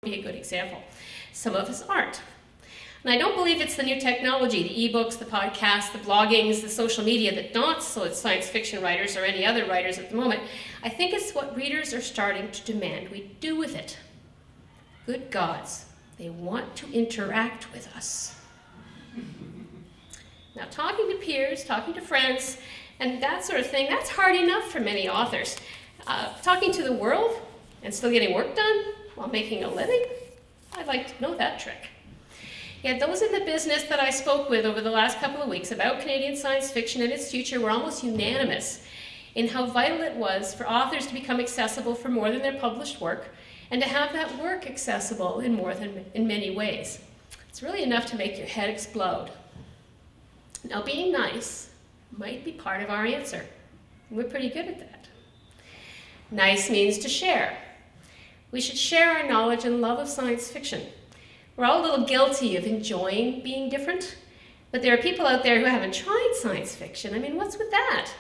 be a good example. Some of us aren't. And I don't believe it's the new technology, the ebooks, the podcasts, the bloggings, the social media that daunts science fiction writers or any other writers at the moment. I think it's what readers are starting to demand we do with it. Good gods, they want to interact with us. Now, talking to peers, talking to friends, and that sort of thing, that's hard enough for many authors. Talking to the world and still getting work done while making a living, I'd like to know that trick. Yet those in the business that I spoke with over the last couple of weeks about Canadian science fiction and its future were almost unanimous in how vital it was for authors to become accessible for more than their published work and to have that work accessible in many ways. It's really enough to make your head explode. Now, being nice might be part of our answer. We're pretty good at that. Nice means to share. We should share our knowledge and love of science fiction. We're all a little guilty of enjoying being different, but there are people out there who haven't tried science fiction. I mean, what's with that?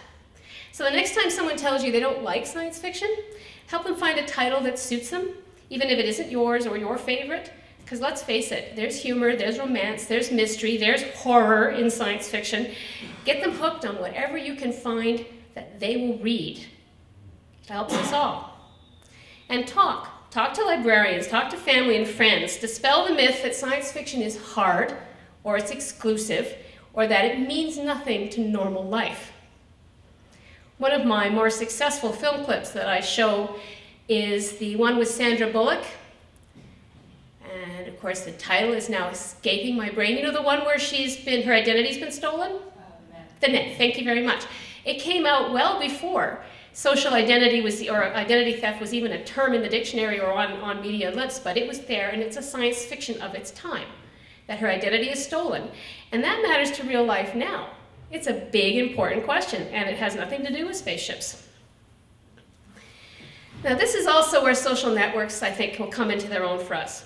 So the next time someone tells you they don't like science fiction, help them find a title that suits them, even if it isn't yours or your favorite. Because let's face it, there's humor, there's romance, there's mystery, there's horror in science fiction. Get them hooked on whatever you can find that they will read. It helps us all. And talk to librarians, talk to family and friends. Dispel the myth that science fiction is hard, or it's exclusive, or that it means nothing to normal life. One of my more successful film clips that I show is the one with Sandra Bullock. And of course the title is now escaping my brain. You know the one where her identity's been stolen? The Net, thank you very much. It came out well before social identity or identity theft was even a term in the dictionary or on media lips, but it was there, and it's a science fiction of its time, that her identity is stolen. And that matters to real life now. It's a big, important question, and it has nothing to do with spaceships. Now, this is also where social networks, I think, will come into their own for us.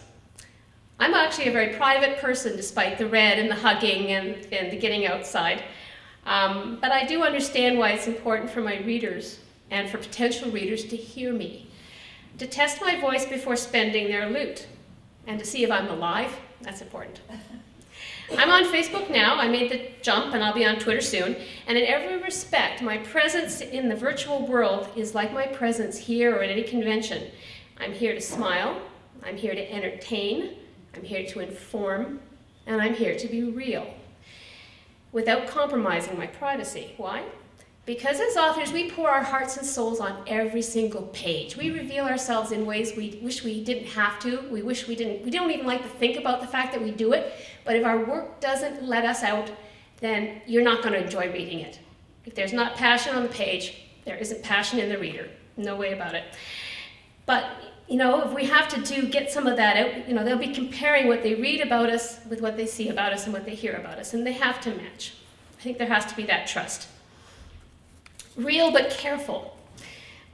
I'm actually a very private person, despite the red and the hugging and the getting outside. But I do understand why it's important for my readers and for potential readers to hear me, to test my voice before spending their loot, and to see if I'm alive. That's important. I'm on Facebook now. I made the jump, and I'll be on Twitter soon. And in every respect, my presence in the virtual world is like my presence here or at any convention. I'm here to smile. I'm here to entertain. I'm here to inform. And I'm here to be real, without compromising my privacy. Why? Because as authors, we pour our hearts and souls on every single page. We reveal ourselves in ways we wish we didn't have to. We wish we didn't. We don't even like to think about the fact that we do it. But if our work doesn't let us out, then you're not going to enjoy reading it. If there's not passion on the page, there isn't passion in the reader. No way about it. But, you know, if we have to get some of that out, you know, they'll be comparing what they read about us with what they see about us and what they hear about us, and they have to match. I think there has to be that trust. Real but careful.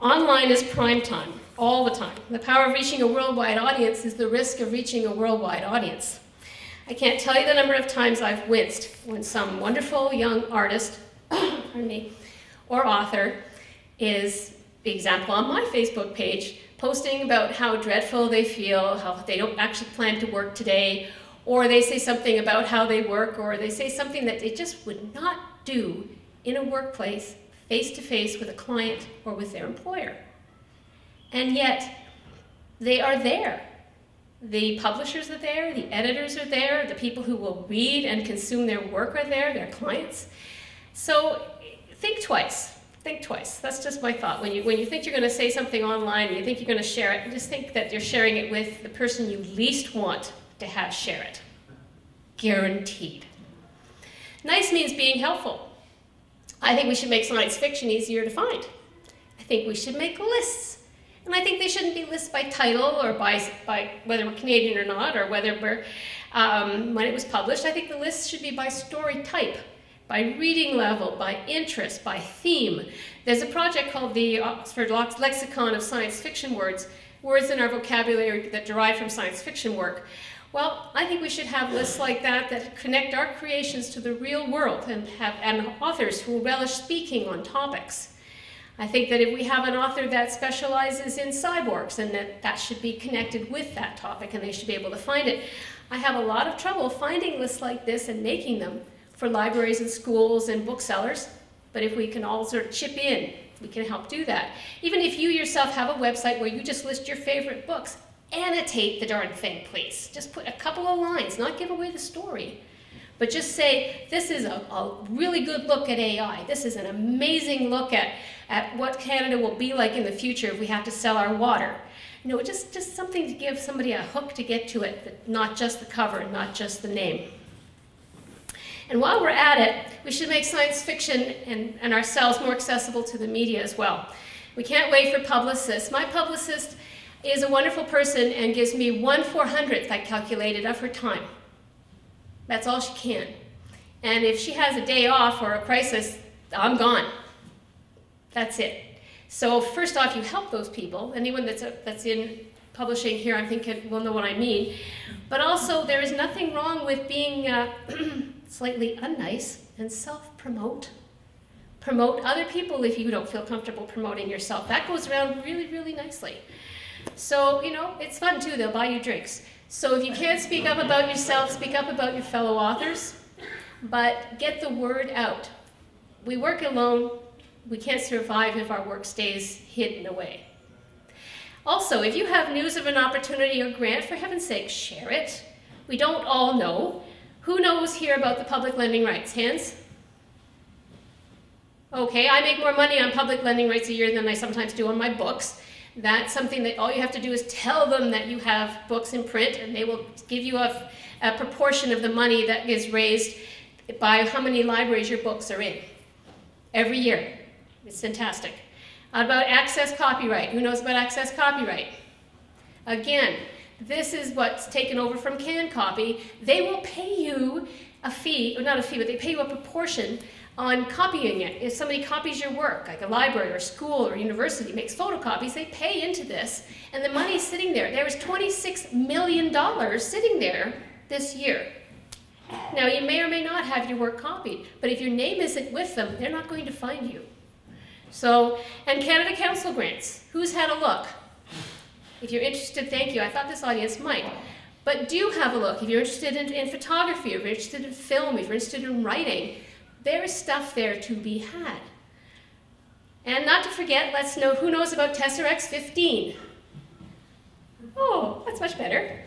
Online is prime time, all the time. The power of reaching a worldwide audience is the risk of reaching a worldwide audience. I can't tell you the number of times I've winced when some wonderful young artist, pardon me, or author is, the example on my Facebook page, posting about how dreadful they feel, how they don't actually plan to work today, or they say something about how they work, or they say something that they just would not do in a workplace, face-to-face with a client or with their employer. And yet, they are there. The publishers are there, the editors are there, the people who will read and consume their work are there, their clients. So think twice. Think twice. That's just my thought. When you think you're going to say something online and you think you're going to share it, just think that you're sharing it with the person you least want to have share it. Guaranteed. Nice means being helpful. I think we should make science fiction easier to find. I think we should make lists. And I think they shouldn't be lists by title or by whether we're Canadian or not, or whether we're, when it was published. I think the lists should be by story type, by reading level, by interest, by theme. There's a project called the Oxford Lexicon of Science Fiction Words, words in our vocabulary that derive from science fiction work. Well, I think we should have lists like that that connect our creations to the real world and have authors who relish speaking on topics. I think that if we have an author that specializes in cyborgs, and that should be connected with that topic, and they should be able to find it. I have a lot of trouble finding lists like this and making them for libraries and schools and booksellers, but if we can all sort of chip in, we can help do that. Even if you yourself have a website where you just list your favorite books, annotate the darn thing, please. Just put a couple of lines, not give away the story. But just say, this is a really good look at AI. This is an amazing look at what Canada will be like in the future if we have to sell our water. You know, just something to give somebody a hook to get to it, not just the cover, not just the name. And while we're at it, we should make science fiction and ourselves more accessible to the media as well. We can't wait for publicists. My publicist is a wonderful person and gives me 1/400th, I calculated, of her time. That's all she can. And if she has a day off or a crisis, I'm gone. That's it. So first off, you help those people. Anyone that's in publishing here, I'm thinking, will know what I mean. But also, there is nothing wrong with being slightly unnice and self-promote. Promote other people if you don't feel comfortable promoting yourself. That goes around really, really nicely. So, you know, it's fun too. They'll buy you drinks. So if you can't speak up about yourself, speak up about your fellow authors, but get the word out. We work alone. We can't survive if our work stays hidden away. Also, if you have news of an opportunity or grant, for heaven's sake, share it. We don't all know. Who knows here about the public lending rights? Hands? Okay, I make more money on public lending rights a year than I sometimes do on my books. That's something that all you have to do is tell them that you have books in print, and they will give you a proportion of the money that is raised by how many libraries your books are in every year. It's fantastic. About access copyright. Who knows about access copyright? Again, this is what's taken over from CanCopy. They will pay you a fee, or not a fee, but they pay you a proportion on copying it. If somebody copies your work, like a library or school or university makes photocopies, they pay into this, and the money's sitting there. There was $26 million sitting there this year. Now, you may or may not have your work copied, but if your name isn't with them, they're not going to find you. So, and Canada Council grants. Who's had a look? If you're interested, thank you. I thought this audience might. But do have a look. If you're interested in photography, if you're interested in film, if you're interested in writing, there is stuff there to be had. And not to forget, let's know who knows about Tesseract 15. Oh, that's much better.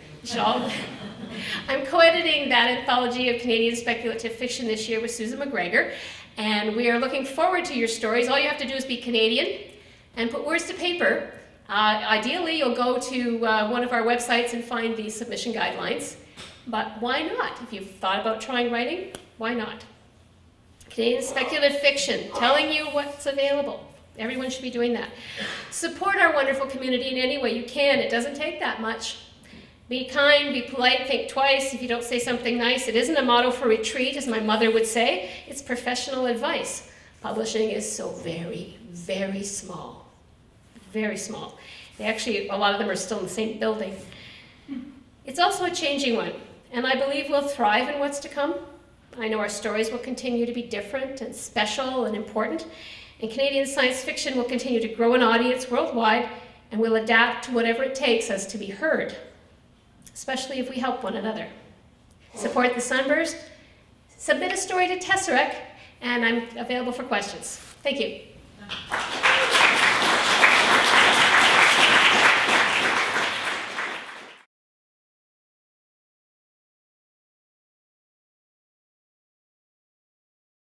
I'm co-editing that anthology of Canadian speculative fiction this year with Susan McGregor, and we are looking forward to your stories. All you have to do is be Canadian and put words to paper. Ideally, you'll go to one of our websites and find the submission guidelines, but why not? If you've thought about trying writing, why not? Canadian speculative fiction, telling you what's available. Everyone should be doing that. Support our wonderful community in any way you can. It doesn't take that much. Be kind, be polite, think twice if you don't say something nice. It isn't a motto for retreat, as my mother would say. It's professional advice. Publishing is so very, very small. Very small. They actually, a lot of them are still in the same building. It's also a changing one, and I believe we'll thrive in what's to come. I know our stories will continue to be different and special and important, and Canadian science fiction will continue to grow an audience worldwide, and will adapt to whatever it takes us to be heard, especially if we help one another. Support the Sunburst, submit a story to Tesseract, and I'm available for questions. Thank you.